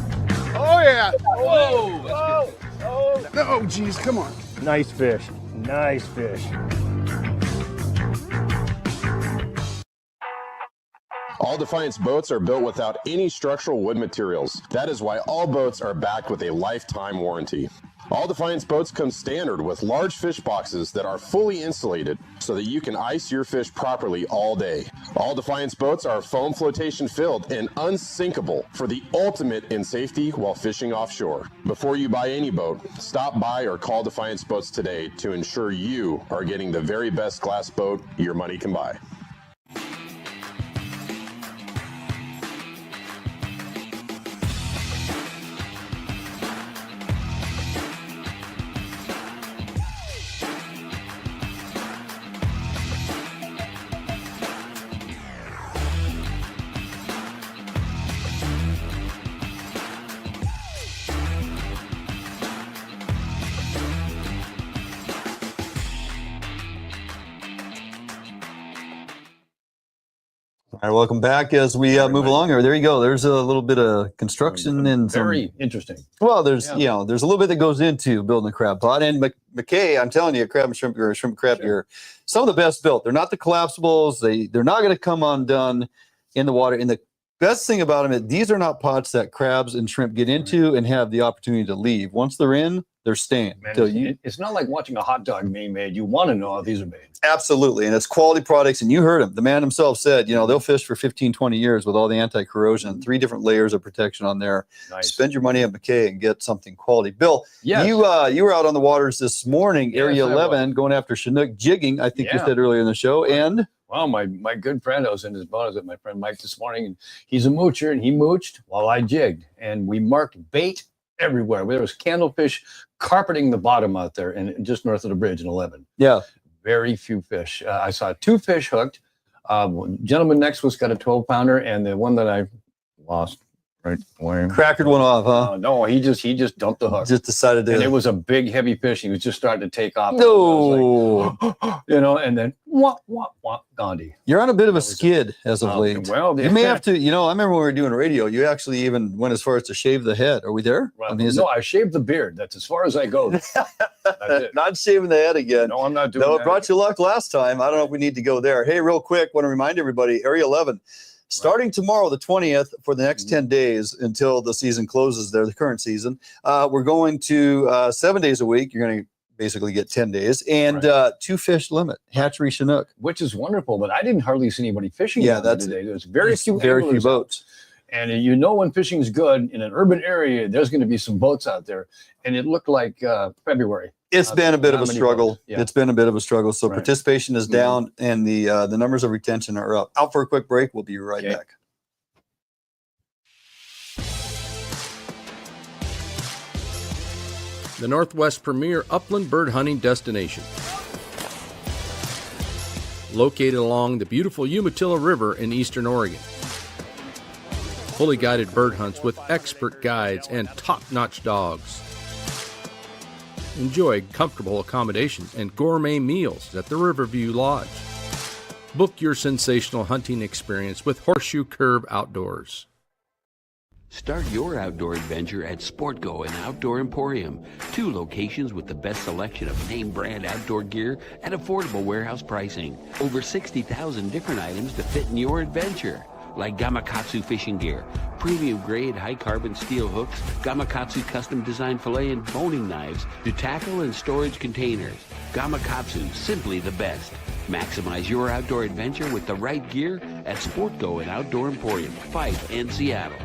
Oh yeah. Whoa. Oh. No, geez, come on. Nice fish. Nice fish. All Defiance boats are built without any structural wood materials. That is why all boats are backed with a lifetime warranty. All Defiance boats come standard with large fish boxes that are fully insulated so that you can ice your fish properly all day. All Defiance boats are foam flotation filled and unsinkable for the ultimate in safety while fishing offshore. Before you buy any boat, stop by or call Defiance Boats today to ensure you are getting the very best glass boat your money can buy. All right, welcome back as we move along here. There you go. There's a little bit of construction and very interesting. Well, there's you know, there's a little bit that goes into building a crab pot. And McKay, I'm telling you, Crab and Shrimp Gear, Shrimp Crab Gear, some of the best built. They're not the collapsibles. They're not going to come undone in the water. And the best thing about them is these are not pots that crabs and shrimp get into and have the opportunity to leave. Once they're in, they're staying. Man, it's not like watching a hot dog being made. You want to know how these are made. Absolutely. And it's quality products. And you heard him. The man himself said, you know, they'll fish for 15, 20 years with all the anti-corrosion, 3 different layers of protection on there. Nice. Spend your money at McKay and get something quality. Bill, yes. you were out on the waters this morning, Area 11, going after Chinook jigging, I think you said earlier in the show. And well, my good friend, I was in his boat. I was with my friend Mike this morning, and he's a moocher, and he mooched while I jigged. And we marked bait everywhere. There was candlefish carpeting the bottom out there, and just north of the bridge in 11. Yeah. Very few fish. I saw 2 fish hooked. Gentleman next was got a 12-pounder, and the one that I lost right away. Crackered one off, huh? No, he just dumped the hook. Just decided to. And it was a big, heavy fish. He was just starting to take off. No. Like, you know, and then wah, Gandhi. You're on a bit of a skid as of late. Well, you may have to, you know, I remember when we were doing radio, you actually even went as far as to shave the head. Are we there? Well, I mean, I shaved the beard. That's as far as I go. That's it. Not shaving the head again. No, I'm not doing that. No, it brought you luck last time. I don't know if we need to go there. Hey, real quick, want to remind everybody, Area 11, starting tomorrow, the 20th, for the next 10 days until the season closes there, the current season, we're going to 7 days a week. You're going to basically get 10 days and 2 fish limit, hatchery Chinook. Which is wonderful, but I didn't hardly see anybody fishing today. There's very few boats. And you know when fishing is good in an urban area, there's going to be some boats out there. And it looked like February. It's been a bit of a struggle. Yeah. It's been a bit of a struggle. So participation is down and the numbers of retention are up. Out for a quick break. We'll be right back. The Northwest premier upland bird hunting destination. Located along the beautiful Umatilla River in eastern Oregon. Fully guided bird hunts with expert guides and top-notch dogs. Enjoy comfortable accommodations and gourmet meals at the Riverview Lodge. Book your sensational hunting experience with Horseshoe Curve Outdoors. Start your outdoor adventure at Sportco and Outdoor Emporium. 2 locations with the best selection of name brand outdoor gear at affordable warehouse pricing. Over 60,000 different items to fit in your adventure. Like Gamakatsu fishing gear, premium grade high carbon steel hooks, Gamakatsu custom designed fillet and boning knives to tackle and storage containers. Gamakatsu, simply the best. Maximize your outdoor adventure with the right gear at Sportco and Outdoor Emporium, Fife and Seattle.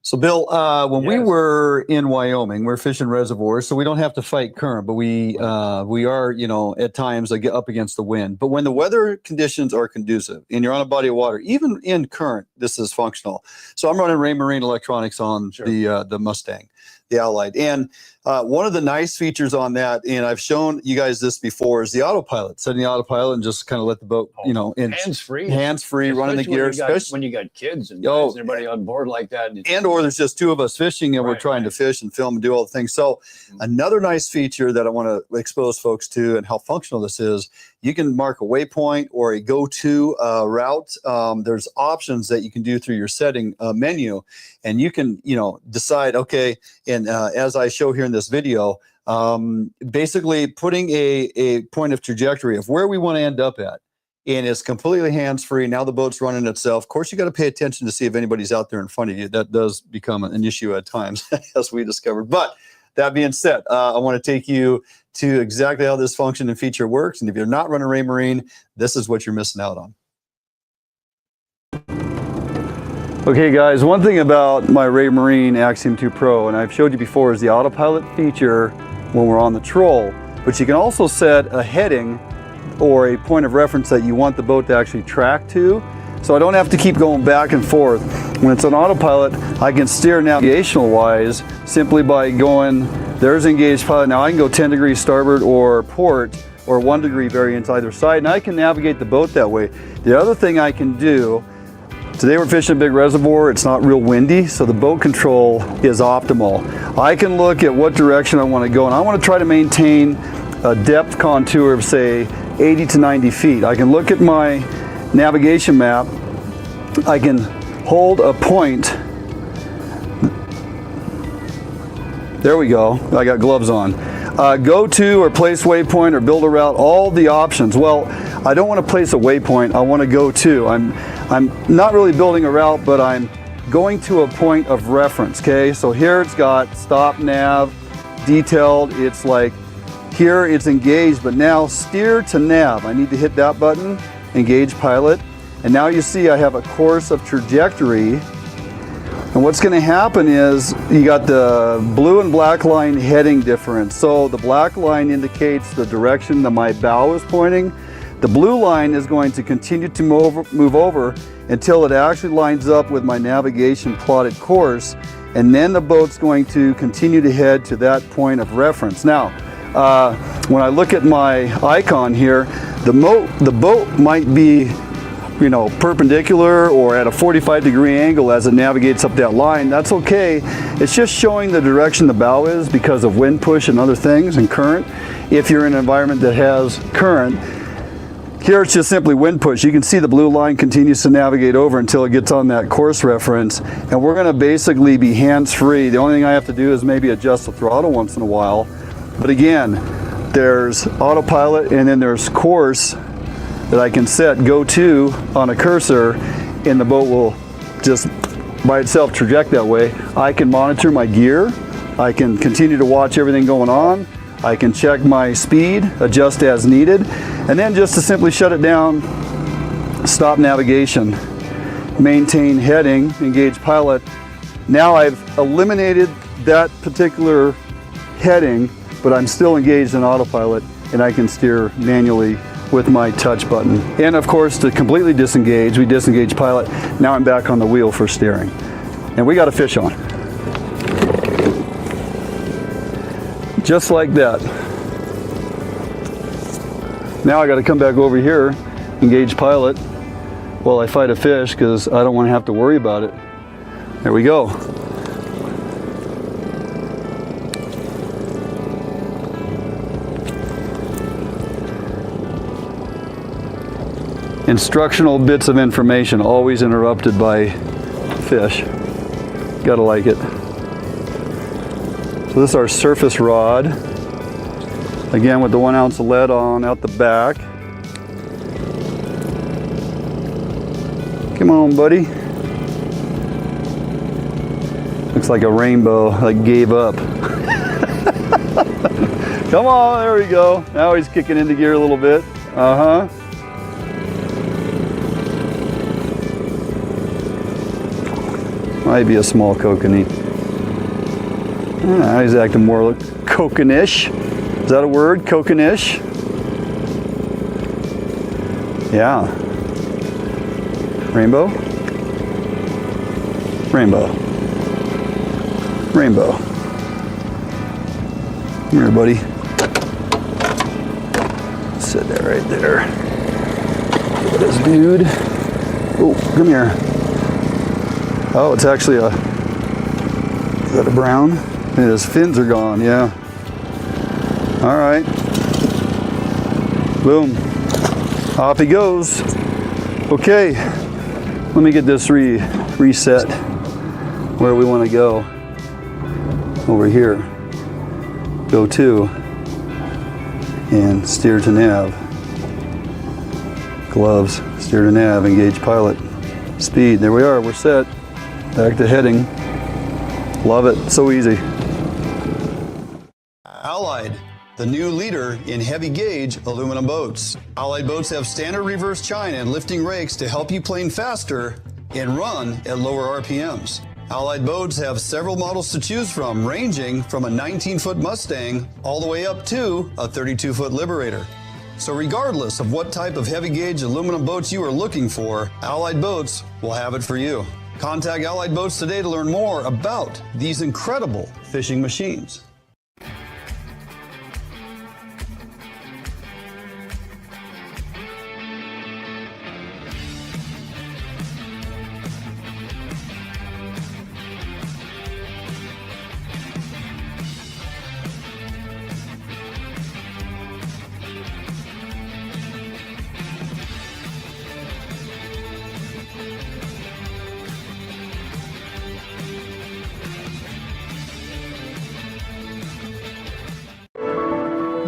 So, Bill, when we were in Wyoming, we're fishing reservoirs, so we don't have to fight current, but we are, you know, at times get up against the wind. But when the weather conditions are conducive and you're on a body of water, even in current, this is functional. So I'm running Rain Marine Electronics on the Mustang, the Allied. And one of the nice features on that, and I've shown you guys this before, is the autopilot. Setting the autopilot and just kind of let the boat, you know, in hands-free, running the gear. When you got kids and guys and everybody on board like that. Or there's just 2 of us fishing and we're trying to fish and film and do all the things. So another nice feature that I want to expose folks to and how functional this is, you can mark a waypoint or a go-to route. There's options that you can do through your setting menu, and you can, you know, decide, okay, and as I show here in this video, basically putting a point of trajectory of where we want to end up at and it's completely hands-free. Now the boat's running itself. Of course, you got to pay attention to see if anybody's out there in front of you. That does become an issue at times, as we discovered. But that being said, I want to take you to exactly how this function and feature works. And if you're not running Raymarine, this is what you're missing out on. Okay guys, one thing about my Raymarine Axiom 2 Pro, and I've showed you before, is the autopilot feature when we're on the troll. But you can also set a heading or a point of reference that you want the boat to actually track to. So I don't have to keep going back and forth. When it's on autopilot, I can steer navigational wise simply by going, there's engaged pilot. Now I can go 10 degrees starboard or port, or 1 degree variance either side, and I can navigate the boat that way. The other thing I can do, today we're fishing a big reservoir, it's not real windy, so the boat control is optimal. I can look at what direction I want to go, and I want to try to maintain a depth contour of say 80 to 90 feet. I can look at my navigation map, I can hold a point. There we go, I got gloves on. Go to or place waypoint or build a route, all the options. Well, I don't want to place a waypoint, I want to go to. I'm not really building a route, but I'm going to a point of reference, okay? So here it's got stop nav, detailed, it's like, here it's engaged, but now steer to nav. I need to hit that button, engage pilot. And now you see I have a course of trajectory. And what's gonna happen is you got the blue and black line heading difference. So the black line indicates the direction that my bow is pointing. The blue line is going to continue to move over until it actually lines up with my navigation plotted course, and then the boat's going to continue to head to that point of reference. Now, when I look at my icon here, the boat might be, you know, perpendicular or at a 45-degree angle as it navigates up that line. That's okay. It's just showing the direction the bow is because of wind push and other things and current. If you're in an environment that has current, here it's just simply wind push. You can see the blue line continues to navigate over until it gets on that course reference, and we're going to basically be hands-free. The only thing I have to do is maybe adjust the throttle once in a while. But again, there's autopilot and then there's course that I can set go to on a cursor, and the boat will just by itself traject that way. I can monitor my gear. I can continue to watch everything going on. I can check my speed, adjust as needed, and then just to simply shut it down, stop navigation, maintain heading, engage pilot. Now I've eliminated that particular heading, but I'm still engaged in autopilot, and I can steer manually with my touch button. And of course, to completely disengage, we disengage pilot. Now I'm back on the wheel for steering. And we got a fish on. Just like that. Now I got to come back over here, engage pilot, while I fight a fish, because I don't want to have to worry about it. There we go. Instructional bits of information, always interrupted by fish. Gotta like it. So this is our surface rod. Again, with the 1 ounce of lead on out the back. Come on, buddy. Looks like a rainbow, like gave up. Come on, there we go. Now he's kicking into gear a little bit. Uh-huh. Might be a small kokanee. He's acting more like kokanish. Is that a word? Kokanish? Yeah. Rainbow? Rainbow. Rainbow. Come here, buddy. Sit there right there. Look at this dude. Oh, come here. Oh, it's actually a, is that a brown? And his fins are gone, yeah. All right. Boom. Off he goes. Okay, let me get this reset where we want to go. Over here. Go to and steer to nav. gloves, steer to nav, engage pilot, speed. There we are, we're set. Back to heading. Love it, so easy. Allied, the new leader in heavy gauge aluminum boats. Allied boats have standard reverse chine and lifting rakes to help you plane faster and run at lower RPMs. Allied boats have several models to choose from, ranging from a 19-foot Mustang all the way up to a 32-foot Liberator. So regardless of what type of heavy gauge aluminum boats you are looking for, Allied Boats will have it for you. Contact Allied Boats today to learn more about these incredible fishing machines.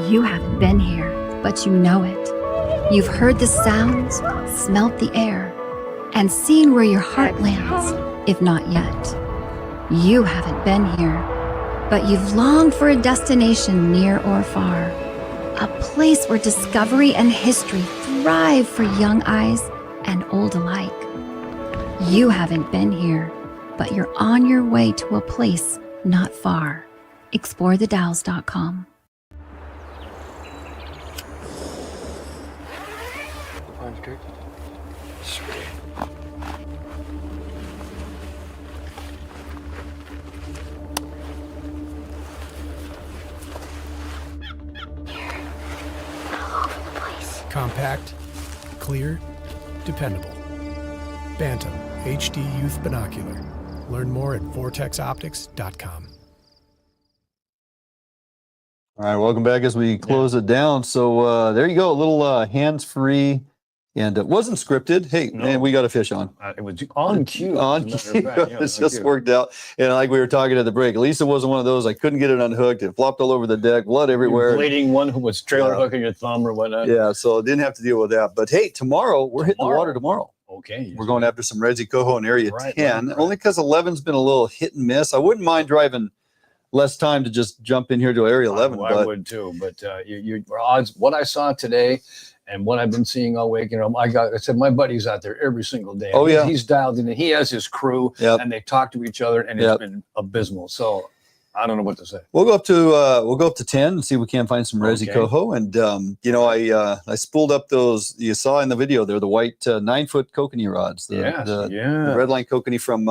You haven't been here, but you know it. You've heard the sounds, smelt the air, and seen where your heart lands, if not yet. You haven't been here, but you've longed for a destination near or far, a place where discovery and history thrive for young eyes and old alike. You haven't been here, but you're on your way to a place not far. ExploreTheDalles.com. Compact, clear, dependable. Bantam HD Youth Binocular. Learn more at vortexoptics.com. All right, welcome back as we close it down. So there you go, a little hands-free, and it wasn't scripted. Hey, man, we got a fish on. It was on cue. On cue. It's just worked out. And like we were talking at the break, at least it wasn't one of those, I couldn't get it unhooked. It flopped all over the deck, blood everywhere. Bleeding one who was trailer hooking your thumb or whatnot. Yeah, so didn't have to deal with that. But hey, tomorrow, we're hitting the water tomorrow. Okay. We're going after some Resident Coho in Area 10, only because 11's been a little hit and miss. I wouldn't mind driving less time to just jump in here to Area 11. I would too, but your odds, what I saw today and what I've been seeing all week, I said, my buddy's out there every single day. Oh, yeah. He's dialed in. He has his crew, and they talk to each other, and it's been abysmal. So I don't know what to say. We'll go up to 10 and see if we can find some Resi Coho. And I spooled up those you saw in the video. They're the white 9-foot kokanee rods. The redline kokanee from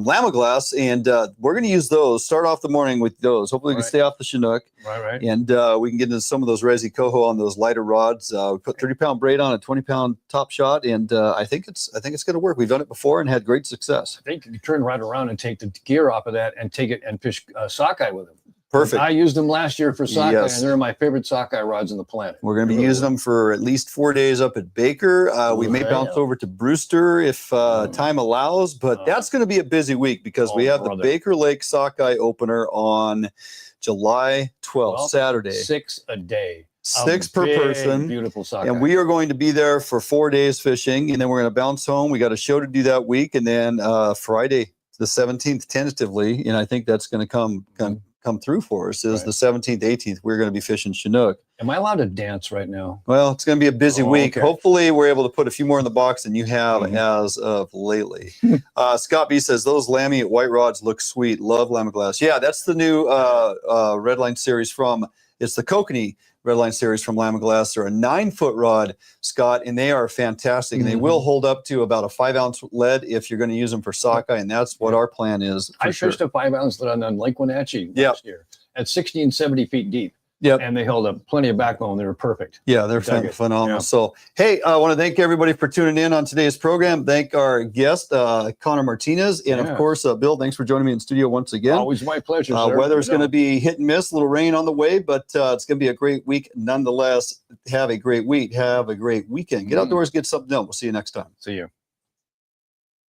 Lamaglass, and we're going to use those. Start off the morning with those. Hopefully, we can stay off the Chinook. Right. And we can get into some of those Resi Coho on those lighter rods. We put 30-pound braid on a 20-pound top shot, and I think it's going to work. We've done it before and had great success. I think you turn right around and take the gear off of that and take it and fish sockeye with them. Perfect. I used them last year for sockeye, and they're my favorite sockeye rods on the planet. We're going to be using them for at least 4 days up at Baker. We may bounce over to Brewster if time allows, but that's going to be a busy week because we have the Baker Lake sockeye opener on July 12th, Saturday. 6 a day. 6 per person. Beautiful sockeye. And we are going to be there for 4 days fishing, and then we're going to bounce home. We got a show to do that week, and then Friday, the 17th, tentatively, and I think that's going to come through for us is the 17th, 18th. We're going to be fishing Chinook. Am I allowed to dance right now? Well, it's going to be a busy week. Okay. Hopefully, we're able to put a few more in the box than you have as of lately. Scott B says, those Lammy white rods look sweet. Love Lamaglass. Yeah, that's the new Redline series it's the kokanee Redline series from Lamaglass. They're a 9-foot rod, Scott, and they are fantastic. And they will hold up to about a 5-ounce lead if you're going to use them for sockeye, and that's what our plan is. I fished a 5-ounce lead on Lake Wenatchee last year at 60 and 70 feet deep. Yep. And they held up plenty of backbone. They were perfect. Yeah, they're phenomenal. Yeah. So, hey, I want to thank everybody for tuning in on today's program. Thank our guest, Connor Martinez. And, of course, Bill, thanks for joining me in studio once again. Always my pleasure, sir. Weather's going to be hit and miss, a little rain on the way, but it's going to be a great week nonetheless. Have a great week. Have a great weekend. Get outdoors, get something done. We'll see you next time. See you.